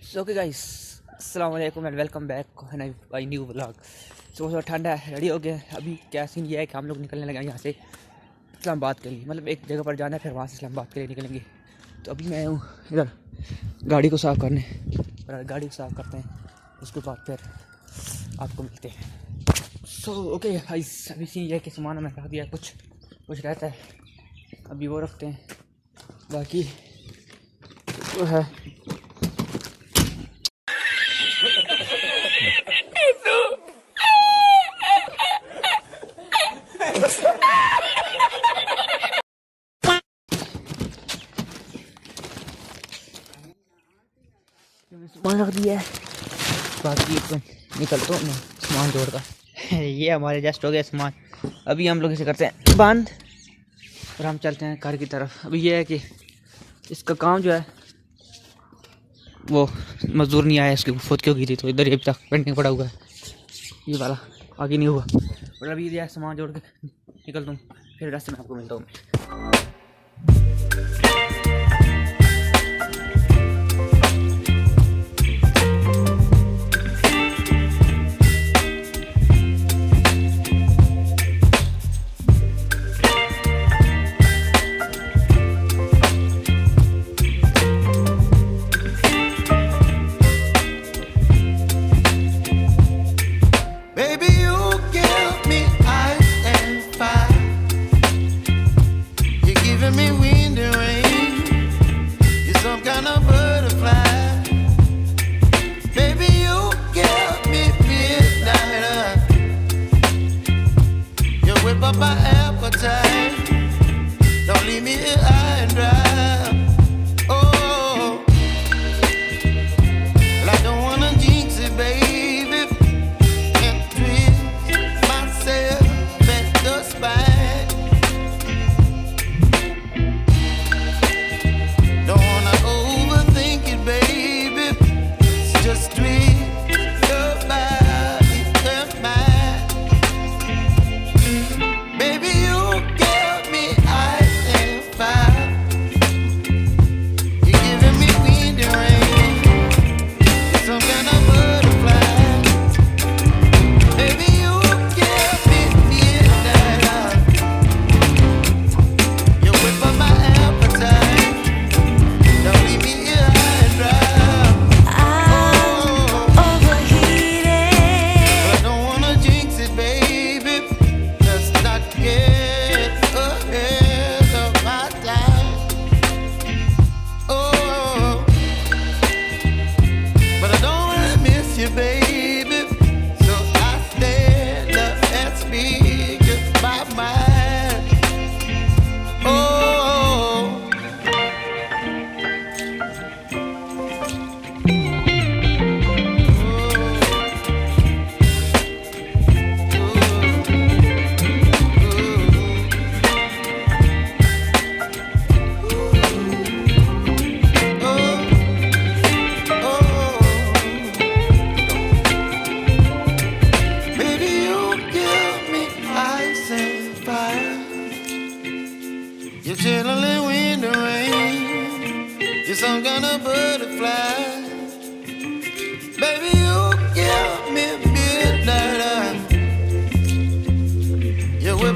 So okay guys, अस्सलाम वालेकुम and welcome back on my new vlog. So थोड़ा ठंडा है, रेडी हो गए। अभी क्या सीन ये है कि हम लोग निकलने लगे यहाँ से इस्लामाबाद के लिए, मतलब एक जगह पर जाना है, फिर वहाँ से इस्लामाबाद के लिए निकलेंगे। तो अभी मैं हूँ इधर गाड़ी को साफ़ करने, और गाड़ी को साफ़ करते हैं, उसके बाद फिर आपको मिलते हैं। सो ओके गाइस, अभी सीन ये है कि सामान हमें रख दिया, कुछ कुछ रहता है, अभी वो रखते हैं, बाकी तो है। सामान रख दिया है, बाकी तो निकलता हूँ मैं सामान जोड़कर। ये हमारे जस्ट हो गया सामान। अभी हम लोग इसे करते हैं बंद और हम चलते हैं घर की तरफ। अभी ये है कि इसका काम जो है वो मजदूर नहीं आया, इसकी फुट क्यों की थी, तो इधर ये अभी तक पेंटिंग पड़ा हुआ है, ये वाला आगे नहीं हुआ। और अभी ये सामान जोड़ के निकलता हूँ, फिर रास्ते में आपको मिलता हूँ। My appetite, don't leave me here high and dry. Oh, well, I don't wanna jinx it, baby, and twist myself at the spine. Don't wanna overthink it, baby, it's just twist your body and mine. You're chilling in the rain. You're some kind of butterfly.